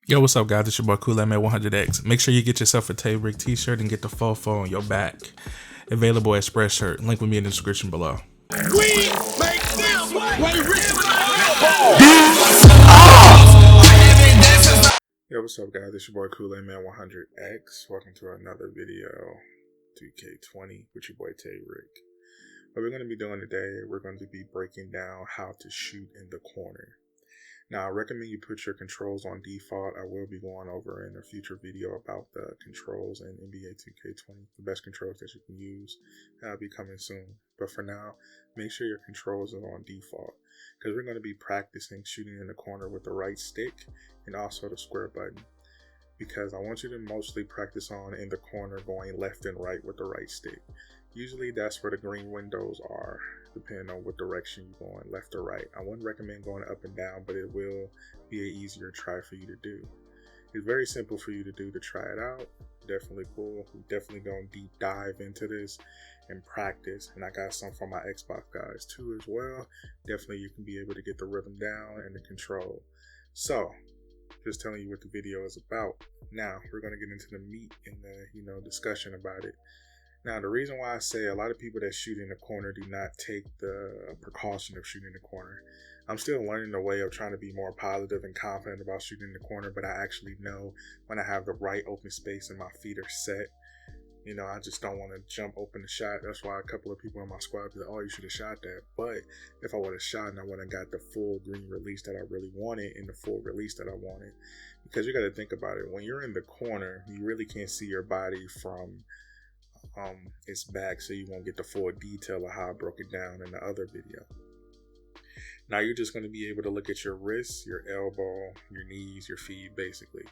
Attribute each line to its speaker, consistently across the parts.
Speaker 1: Yo, what's up, guys? It's your boy Kool-Aid Man 100X. Make sure you get yourself a Tay Rick t-shirt and get the fofo on your back. Available at Spreadshirt. Link will be in the description below.
Speaker 2: We make them way richer.
Speaker 3: Yo, what's up, guys? It's your boy Kool-Aid Man 100X. Welcome to another video, 2K20, with your boy Tay Rick. What we're going to be doing today, we're going to be breaking down how to shoot in the corner. Now, I recommend you put your controls on default. I will be going over in a future video about the controls in NBA 2K20, the best controls that you can use. That'll be coming soon. But for now, make sure your controls are on default, because we're going to be practicing shooting in the corner with the right stick and also the square button, because I want you to mostly practice on in the corner going left and right with the right stick. Usually that's where the green windows are, depending on what direction you're going, left or right. I wouldn't recommend going up and down, but it will be an easier try for you to do. It's very simple for you to do, to try it out. Definitely cool. We're definitely going to deep dive into this and practice. And I got some for my Xbox guys too as well. Definitely you can be able to get the rhythm down and the control. So, just telling you what the video is about. Now, we're going to get into the meat and the discussion about it. Now, the reason why I say a lot of people that shoot in the corner do not take the precaution of shooting in the corner. I'm still learning the way of trying to be more positive and confident about shooting in the corner, but I actually know when I have the right open space and my feet are set. I just don't want to jump open the shot. That's why a couple of people in my squad be like, oh, you should have shot that. But if I would have shot and I would have got the full green release that I really wanted and the full release that I wanted. Because you got to think about it. When you're in the corner, you really can't see your body from its back, so you won't get the full detail of how I broke it down in the other video. Now you're just going to be able to look at your wrists, your elbow, your knees, your feet, basically.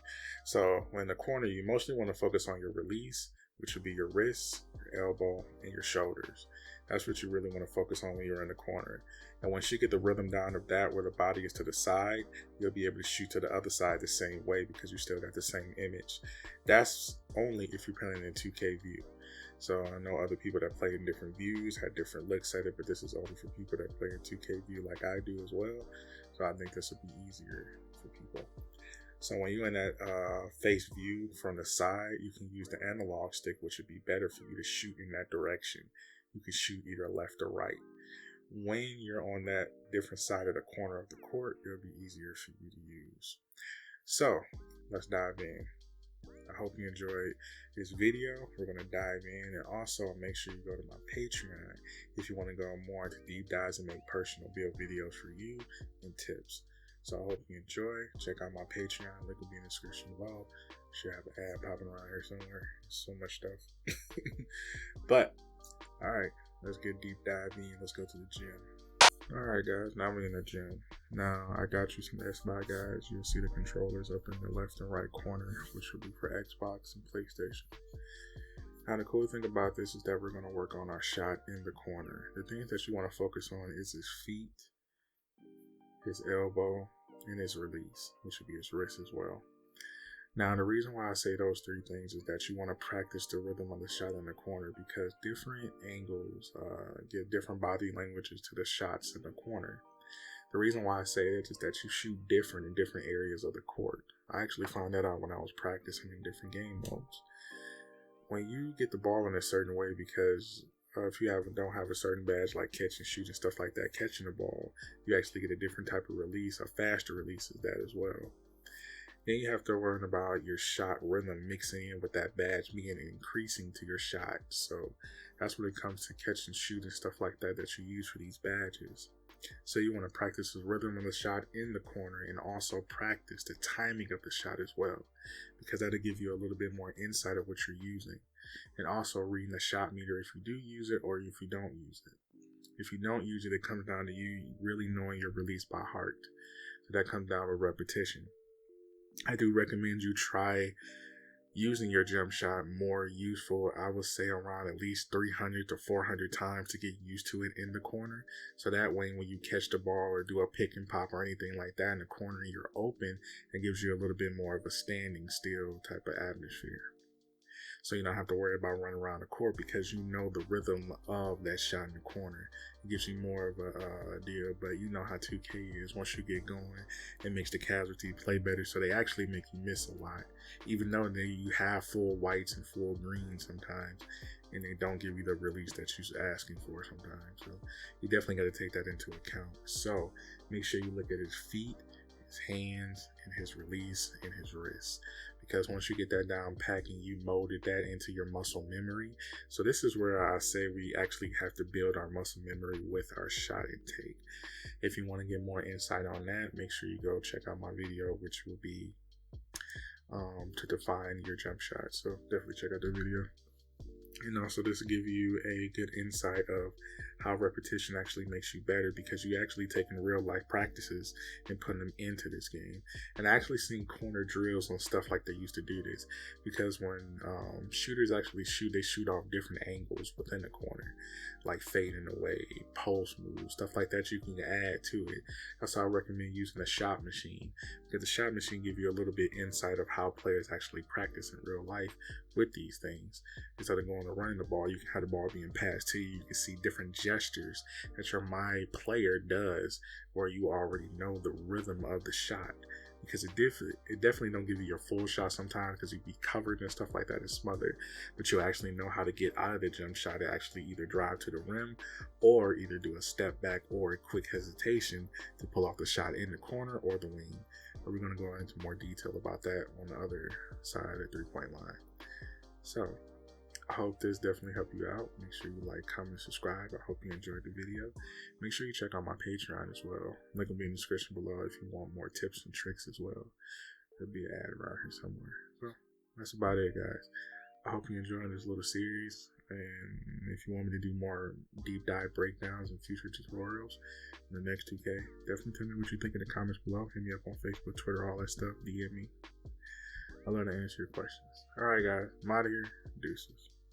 Speaker 3: So when in the corner, you mostly want to focus on your release, which would be your wrists, your elbow, and your shoulders. That's what you really want to focus on when you're in the corner. And once you get the rhythm down of that, where the body is to the side, you'll be able to shoot to the other side the same way, because you still got the same image. That's only if you're playing in 2K view. So I know other people that play in different views had different looks at it, but this is only for people that play in 2K view like I do as well. So I think this would be easier for people. So when you're in that face view from the side, you can use the analog stick, which would be better for you to shoot in that direction. You can shoot either left or right. When you're on that different side of the corner of the court, it'll be easier for you to use. So let's dive in. I hope you enjoyed this video. We're going to dive in, and also make sure you go to my Patreon if you want to go more into deep dives and make personal build videos for you and tips. So I hope you enjoy. Check out my Patreon. Link will be in the description below. Should have an ad popping around here somewhere. So much stuff. But, alright, let's get deep dive in. Let's go to the gym. Alright guys, now we're in the gym. Now I got you some Xbox guys. You'll see the controllers up in the left and right corner, which will be for Xbox and PlayStation. Now the cool thing about this is that we're going to work on our shot in the corner. The things that you want to focus on is his feet, his elbow, and his release, which would be his wrist as well. Now, the reason why I say those three things is that you want to practice the rhythm of the shot in the corner, because different angles give different body languages to the shots in the corner. The reason why I say that is that you shoot different in different areas of the court. I actually found that out when I was practicing in different game modes. When you get the ball in a certain way, because if you don't have a certain badge like catch and shoot and stuff like that, catching the ball, you actually get a different type of release. A faster release is that as well. Then you have to learn about your shot rhythm mixing in with that badge being increasing to your shot. So that's when it comes to catch and shoot and stuff like that you use for these badges. So you want to practice the rhythm of the shot in the corner, and also practice the timing of the shot as well, because that'll give you a little bit more insight of what you're using. And also reading the shot meter if you do use it or if you don't use it. If you don't use it, it comes down to you really knowing your release by heart. So that comes down with repetition. I do recommend you try using your jump shot more useful. I would say around at least 300 to 400 times to get used to it in the corner. So that way when you catch the ball or do a pick and pop or anything like that in the corner, you're open, and gives you a little bit more of a standing still type of atmosphere. so you don't have to worry about running around the court because you know the rhythm of that shot in the corner. It gives you more of a deal, but you know how 2K is. Once you get going, it makes the casualty play better, so they actually make you miss a lot, even though you have full whites and full greens sometimes, and they don't give you the release that you're asking for sometimes. So you definitely got to take that into account. So make sure you look at his feet, his hands, and his release, and his wrist, because once you get that down pat and you molded that into your muscle memory. So this is where I say we actually have to build our muscle memory with our shot intake. If you want to get more insight on that, make sure you go check out my video, which will be to define your jump shot. So definitely check out the video. And also, this will give you a good insight of how repetition actually makes you better, because you actually taking real life practices and putting them into this game. And I actually seen corner drills on stuff like they used to do this, because when shooters actually shoot, they shoot off different angles within the corner, like fading away, post moves, stuff like that you can add to it. That's why I recommend using a shot machine, because the shot machine give you a little bit insight of how players actually practice in real life with these things. Instead of going to running the ball, you can have the ball being passed to you. You can see different gestures that your my player does, where you already know the rhythm of the shot, because it definitely don't give you your full shot sometimes, because you'd be covered and stuff like that and smothered, but you'll actually know how to get out of the jump shot to actually either drive to the rim or either do a step back or a quick hesitation to pull off the shot in the corner or the wing. But we're going to go into more detail about that on the other side of the 3-point line. So I hope this definitely helped you out. Make sure you like, comment, subscribe. I hope you enjoyed the video. Make sure you check out my Patreon as well. Link will be in the description below if you want more tips and tricks as well. There'll be an ad around here somewhere. So that's about it, guys. I hope you enjoyed this little series. And if you want me to do more deep dive breakdowns and future tutorials in the next 2K, definitely tell me what you think in the comments below. Hit me up on Facebook, Twitter, all that stuff. DM me. I love to answer your questions. Alright, guys. I'm out of here. Deuces.